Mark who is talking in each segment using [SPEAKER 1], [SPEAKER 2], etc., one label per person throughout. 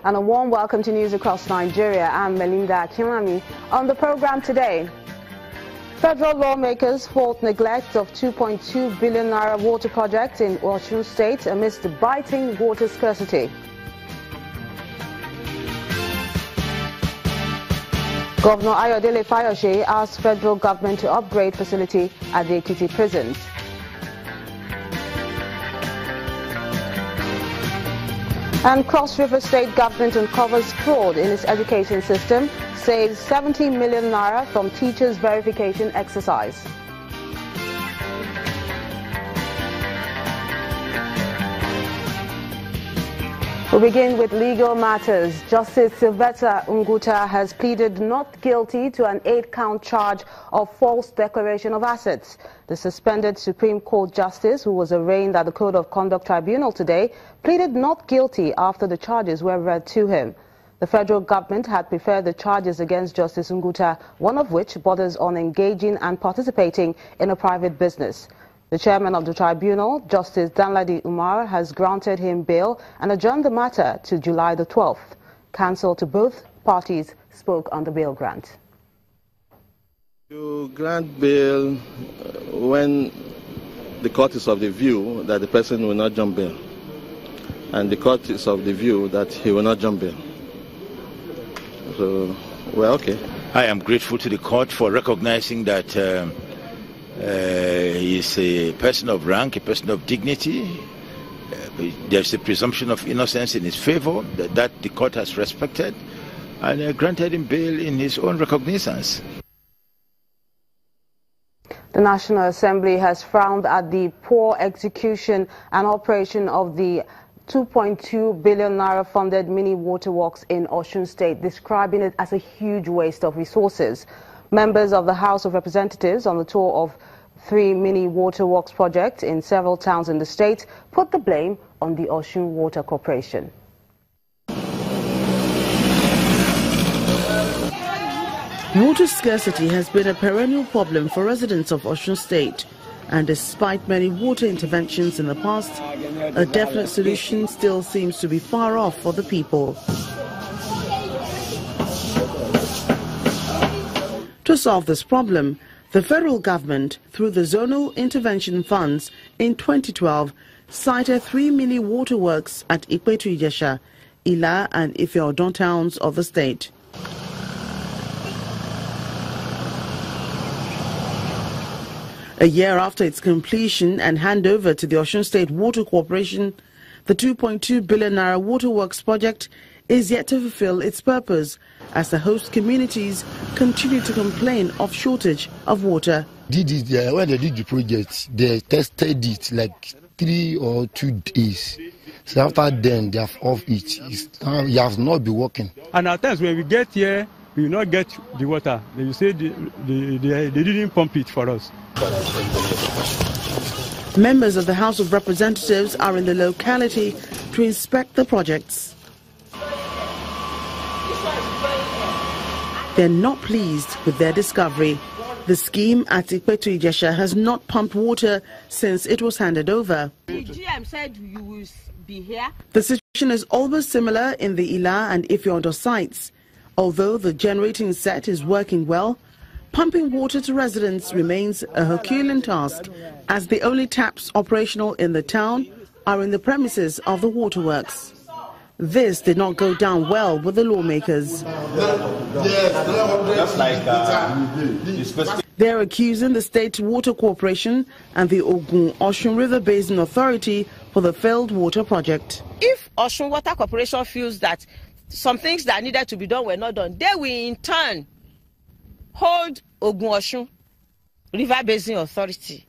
[SPEAKER 1] and a warm welcome to News Across Nigeria. I'm Melinda Kimami. On the program today, federal lawmakers fault neglect of 2.2 billion naira water project in Osun State amidst biting water scarcity. Governor Ayodele Fayose asked federal government to upgrade facility at the Ekiti prisons. And Cross River State government uncovers fraud in its education system, saves 70 million naira from teachers' verification exercise. We begin with legal matters. Justice Sylvester Unguta has pleaded not guilty to an 8-count charge of false declaration of assets. The suspended Supreme Court Justice, who was arraigned at the Code of Conduct Tribunal today, pleaded not guilty after the charges were read to him. The federal government had preferred the charges against Justice Unguta, one of which borders on engaging and participating in a private business. The chairman of the tribunal, Justice Danladi Umar, has granted him bail and adjourned the matter to July the 12th. Counsel to both parties spoke on the bail grant.
[SPEAKER 2] You grant bail when the court is of the view that the person will not jump bail, and the court is of the view that he will not jump bail. So, well, okay.
[SPEAKER 3] I am grateful to the court for recognizing that he is a person of rank, a person of dignity. There's a presumption of innocence in his favor that the court has respected, and granted him bail in his own recognizance.
[SPEAKER 1] The National Assembly has frowned at the poor execution and operation of the 2.2 billion naira funded mini waterworks in Osun State, describing it as a huge waste of resources. Members of the House of Representatives on the tour of 3 mini waterworks projects in several towns in the state put the blame on the Osun Water Corporation.
[SPEAKER 4] Water scarcity has been a perennial problem for residents of Osun State, and despite many water interventions in the past, a definite solution still seems to be far off for the people. To solve this problem, the federal government, through the Zonal Intervention Funds in 2012, sited 3 mini waterworks at Ikpetu-Ijesha, Ila and Ife-Odon towns of the state. A year after its completion and handover to the Osun State Water Corporation, the 2.2 billion naira waterworks project is yet to fulfill its purpose, as the host communities continue to complain of shortage of water.
[SPEAKER 5] When they did the project, they tested it like 3 or 2 days. So after then, they have off it. It has not been working.
[SPEAKER 6] And at times when we get here, we will not get the water. They say they didn't pump it for us.
[SPEAKER 4] Members of the House of Representatives are in the locality to inspect the projects. They're not pleased with their discovery. The scheme at Ikpetu-Ijesha has not pumped water since it was handed over.
[SPEAKER 7] The GM said you will be here.
[SPEAKER 4] The situation is almost similar in the Ila and Ife-Odon sites. Although the generating set is working well, pumping water to residents remains a Herculean task, as the only taps operational in the town are in the premises of the waterworks. This did not go down well with the lawmakers. They're accusing the State Water Corporation and the Osun River Basin Authority for the failed water project.
[SPEAKER 7] If Osun Water Corporation feels that some things that needed to be done were not done, they will in turn hold Osun River Basin Authority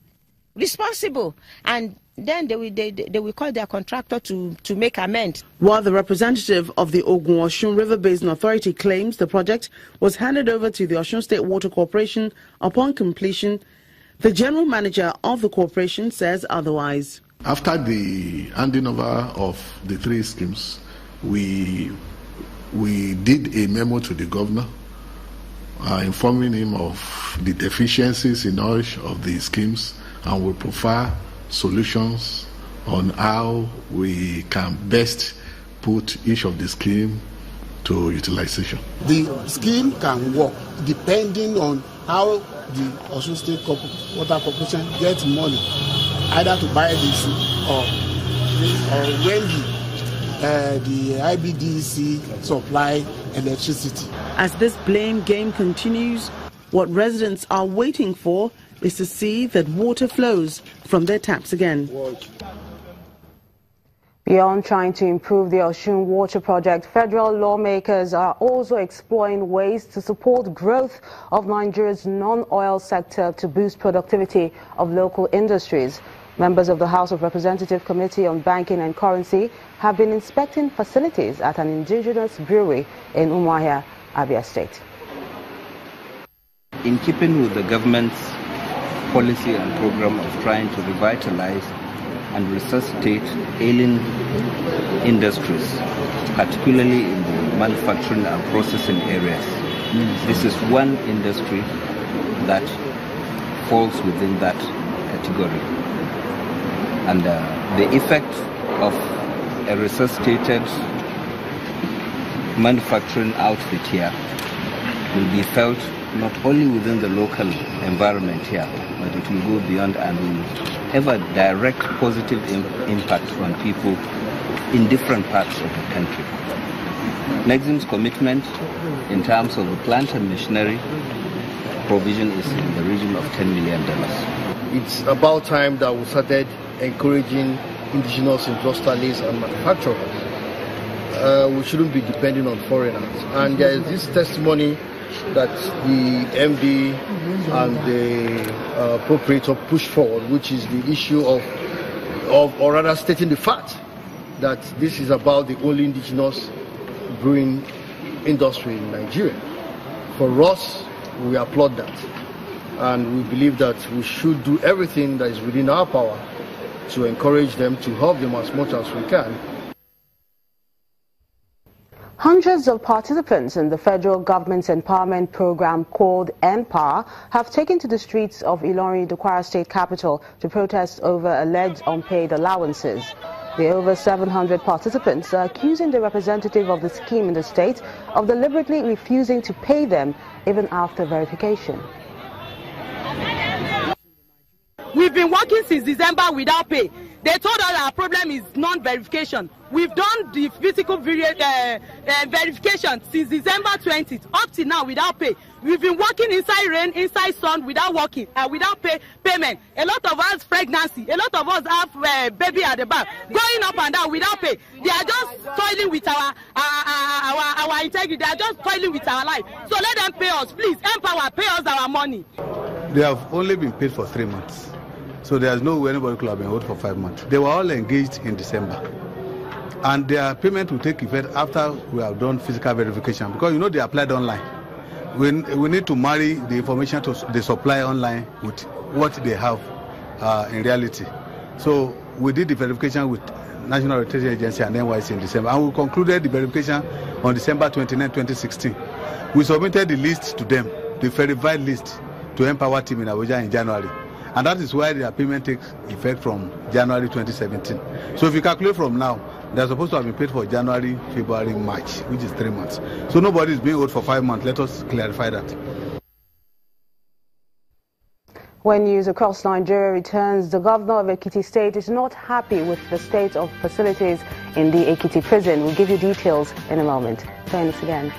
[SPEAKER 7] responsible, and then they will call their contractor to make amends.
[SPEAKER 4] While the representative of the Osun River Basin Authority claims the project was handed over to the Osun State Water Corporation upon completion, the general manager of the corporation says otherwise.
[SPEAKER 8] After the handing over of the 3 schemes, we did a memo to the governor informing him of the deficiencies in all of the schemes, and will provide solutions on how we can best put each of the scheme to utilization.
[SPEAKER 9] The scheme can work depending on how the Osun State Water Corporation gets money, either to buy this or when the IBDC supply electricity.
[SPEAKER 4] As this blame game continues, what residents are waiting for is to see that water flows from their taps again.
[SPEAKER 1] Beyond trying to improve the Osun Water Project, federal lawmakers are also exploring ways to support growth of Nigeria's non-oil sector to boost productivity of local industries. Members of the House of Representatives Committee on Banking and Currency have been inspecting facilities at an indigenous brewery in Umuahia, Abia State.
[SPEAKER 10] In keeping with the government's policy and program of trying to revitalize and resuscitate ailing industries, particularly in the manufacturing and processing areas. This is one industry that falls within that category. And the effect of a resuscitated manufacturing outfit here will be felt not only within the local environment here, but it will go beyond and will have a direct positive impact on people in different parts of the country. Nexim's commitment in terms of the plant and machinery provision is in the region of $10 million.
[SPEAKER 11] It's about time that we started encouraging indigenous industrialists and manufacturers. We shouldn't be depending on foreigners. And there is this testimony that the MD and the procurator pushed forward, which is the issue or rather stating the fact that this is about the only indigenous brewing industry in Nigeria. For us, we applaud that, and we believe that we should do everything that is within our power to encourage them, to help them as much as we can.
[SPEAKER 1] Hundreds of participants in the federal government's empowerment program called Empower have taken to the streets of Ilorin, the Kwara State capital, to protest over alleged unpaid allowances. The over 700 participants are accusing the representative of the scheme in the state of deliberately refusing to pay them even after verification.
[SPEAKER 12] We've been working since December without pay. They told us our problem is non-verification. We've done the physical verification since December 20th, up to now without pay. We've been working inside rain, inside sun, without working, without payment. A lot of us pregnancy, a lot of us have baby at the back, going up and down without pay. They are just toiling with our integrity. They are just toiling with our life. So let them pay us, please. Empower, pay us our money.
[SPEAKER 13] They have only been paid for 3 months. So there's no way anybody could have been owed for 5 months. They were all engaged in December. And their payment will take effect after we have done physical verification. Because you know they applied online. We need to marry the information to the supply online with what they have in reality. So we did the verification with National Registration Agency and NYC in December. And we concluded the verification on December 29, 2016. We submitted the list to them, the verified list, to Empower team in Abuja in January. And that is why their payment takes effect from January 2017. So if you calculate from now, they're supposed to have been paid for January, February, March, which is 3 months. So nobody is being owed for 5 months. Let us clarify that.
[SPEAKER 1] When news across Nigeria returns, the governor of Ekiti State is not happy with the state of facilities in the Ekiti prison. We'll give you details in a moment. Join us again.